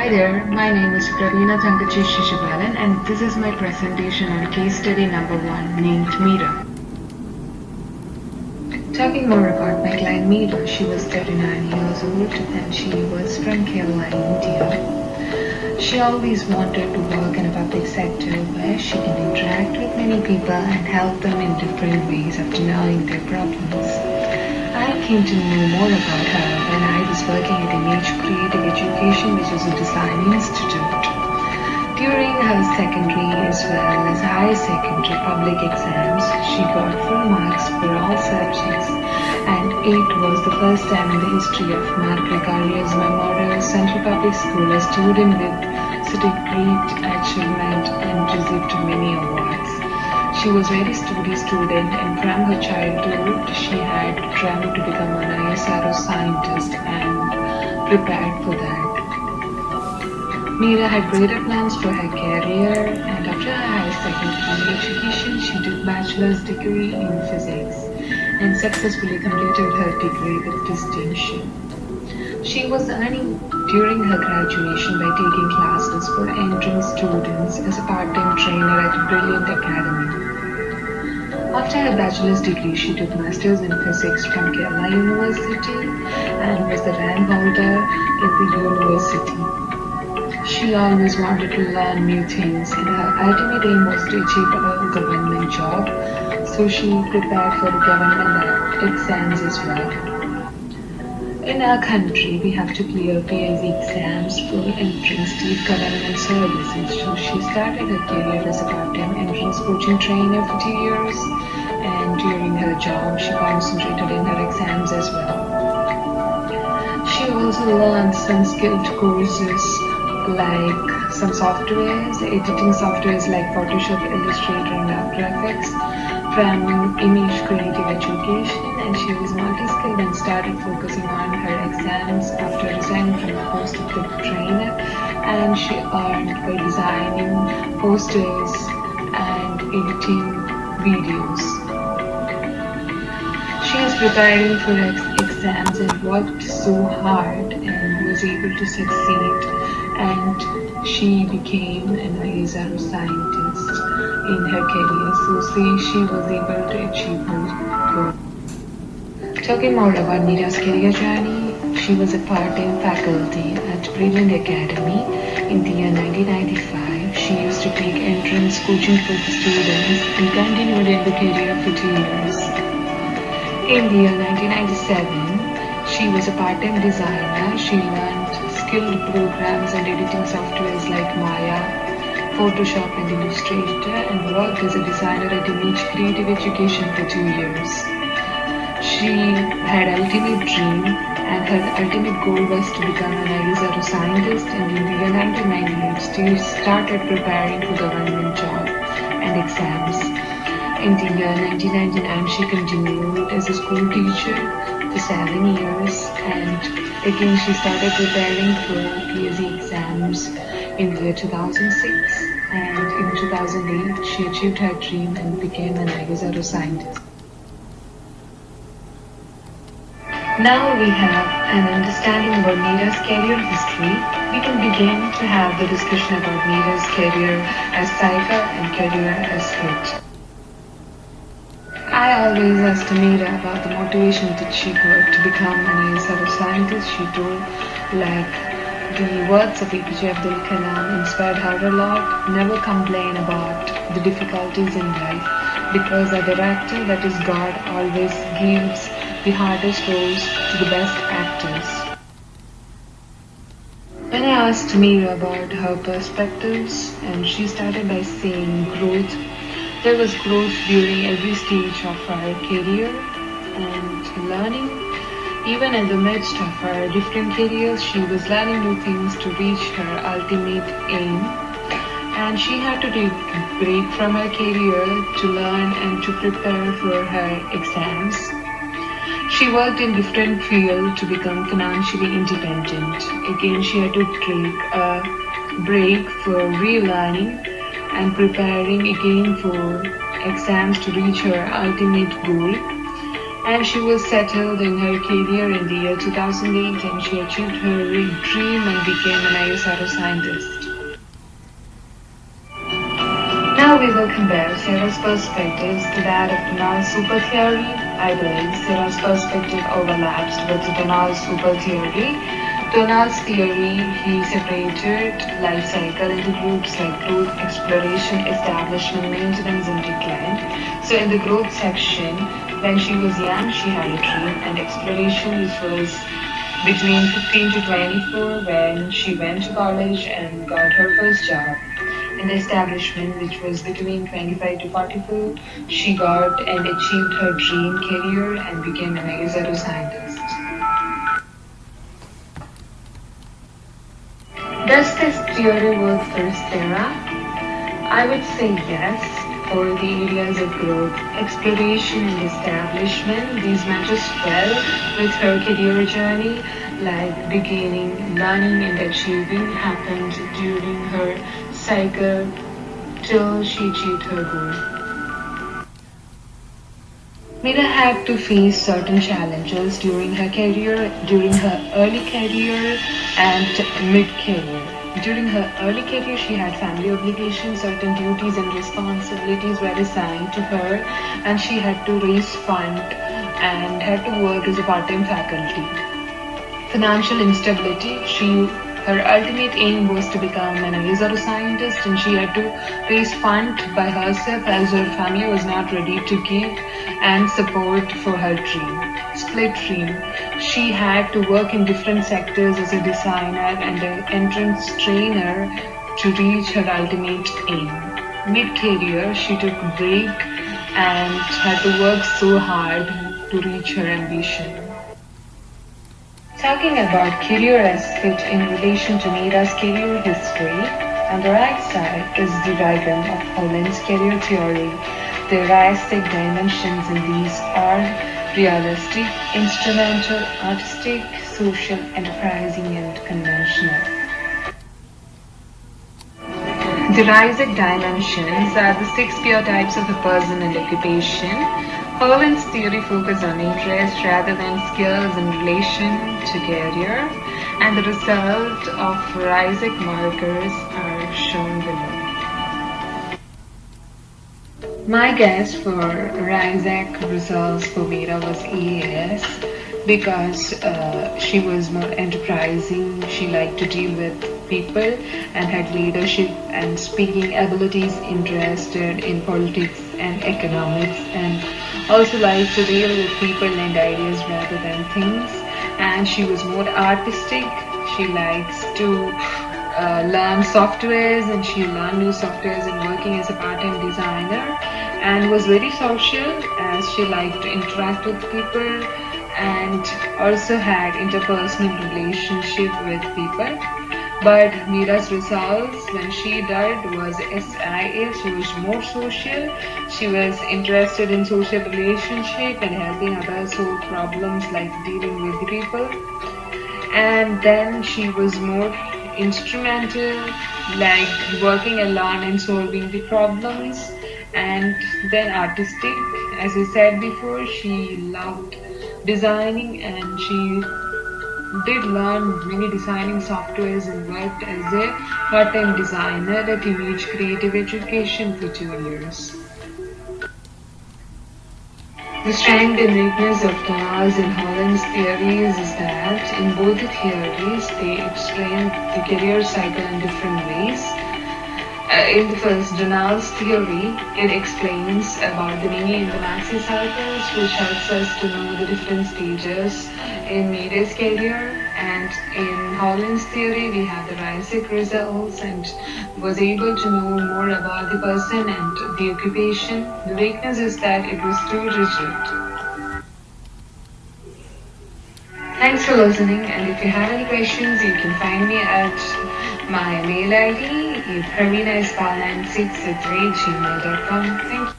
Hi there, my name is Pravina Thangachi Shishibalan and this is my presentation on case study number 1 named Meera. Talking more about my client Meera, she was 39 years old and she was from Kerala, India. She always wanted to work in a public sector where she can interact with many people and help them in different ways after knowing their problems. I came to know more about her when I was working at Image Creative Education, which is a design institute. During her secondary as well as higher secondary public exams, she got full marks for all subjects, and it was the first time in the history of Margarita's Memorial Central Public School a student with such a great achievement and received many awards. She was a very studious student and from her childhood she had dreamt to become an ISRO scientist and prepared for that. Meera had greater plans for her career and after her higher secondary education she took bachelor's degree in physics and successfully completed her degree with distinction. She was earning during her graduation by taking classes for entrance students as a part-time trainer at a brilliant academy. After her bachelor's degree, she took masters in physics from Kerala University and was the rank holder in the university. She always wanted to learn new things and her ultimate aim was to achieve a government job, so she prepared for the government exams as well. In our country, we have to clear PIC exams for entering state government services. So she started her career as a part-time entrance coaching trainer for 2 years, and during her job, she concentrated in her exams as well. She also learned some skilled courses like some softwares, editing softwares like Photoshop, Illustrator, and After Effects from Image Creative Education, and she was multi-skilled and started focusing on her exams after resigning from the post of the trainer, and she earned by designing posters and editing videos. She was preparing for exams and worked so hard and was able to succeed, and she became an ISRO scientist in her career, so she was able to achieve her goal. Talking more about Meera's career journey, she was a part-time faculty at Brilliant Academy in the year 1995. She used to take entrance coaching for the students and continued in the career for 2 years. In the year 1997, she was a part-time designer. She learned skilled programs and editing softwares like Maya, Photoshop and Illustrator, and worked as a designer at Image Creative Education for 2 years. She had ultimate dream and her ultimate goal was to become an ISRO scientist, and in the year 1998 she started preparing for government job and exams. In the year 1999 she continued as a school teacher for 7 years, and again she started preparing for PSC exams in the year 2006, and in 2008 she achieved her dream and became an ISRO scientist. Now we have an understanding about Meera's career history. We can begin to have the discussion about Meera's career as cycle and career as hit. I always asked Meera about the motivation that she got to become an ISRO scientist. She told the words of APJ Abdul Kalam inspired her a lot. Never complain about the difficulties in life, because a director, that is God, always gives the hardest roles to the best actors. When I asked Meera about her perspectives, and she started by saying growth. There was growth during every stage of her career and learning. Even in the midst of her different careers, she was learning new things to reach her ultimate aim. And she had to take a break from her career to learn and to prepare for her exams. She worked in different fields to become financially independent. Again, she had to take a break for relearning and preparing again for exams to reach her ultimate goal. and she was settled in her career in the year 2008, and she achieved her dream and became an ISRO scientist. Now we will compare Sarah's perspectives to that of Donald's super theory. I believe Sarah's perspective overlaps with Donald's super theory. Donald's theory, he separated life cycle into groups like growth, exploration, establishment, maintenance, and decline. So in the growth section, when she was young, she had a dream, and exploration, which was between 15 to 24, when she went to college and got her first job. In the establishment, which was between 25 to 44, she got and achieved her dream career and became an ISRO scientist. Does this theory work for Sarah? I would say yes. For the areas of growth, exploration, and establishment, these matches well with her career journey, like beginning, learning, and achieving happened during her cycle till she achieved her goal. Meera had to face certain challenges during her career, during her early career and mid-career. During her early career, she had family obligations, certain duties and responsibilities were assigned to her, and she had to raise fund and had to work as a part-time faculty. Financial instability, her ultimate aim was to become an ISRO scientist, and she had to raise fund by herself as her family was not ready to give and support for her dream. Split dream. She had to work in different sectors as a designer and an entrance trainer to reach her ultimate aim. Mid-career, she took a break and had to work so hard to reach her ambition. Talking about career aspect in relation to Meera's career history, on the right side is the diagram of Holland's career theory. The realistic dimensions in these are realistic, instrumental, artistic, social, enterprising, and conventional. The Realistic dimensions are the six pure types of a person and occupation. Holland's theory focuses on interest rather than skills in relation to career, and the result of Realistic markers are shown below. My guess for Realistic results for Meera was EAS because she was more enterprising, she liked to deal with people and had leadership and speaking abilities, interested in politics and economics, and also liked to deal with people and ideas rather than things. And she was more artistic, she likes to learn softwares, and she learned new softwares and working as a part-time designer, and was very social as she liked to interact with people and also had interpersonal relationship with people. But Meera's results when she died was SIA. She was more social. She was interested in social relationship and helping others solve problems like dealing with people. And then she was more instrumental, like working alone and solving the problems. And then artistic, as I said before, she loved designing and she did learn many designing softwares and worked as a part-time designer at Image Creative Education for 2 years. The strength and weakness of Donald's and Holland's theories is that in both the theories they explain the career cycle in different ways. In the first, Donald's theory, it explains about the mini and the maxi cycles, which helps us to know the different stages in Meera's career. And in Holland's theory, we have the realistic results and was able to know more about the person and the occupation. The weakness is that it was too rigid. Thanks for listening, and if you have any questions, you can find me at my mail ID, praveenaispal96@gmail.com. Thank you.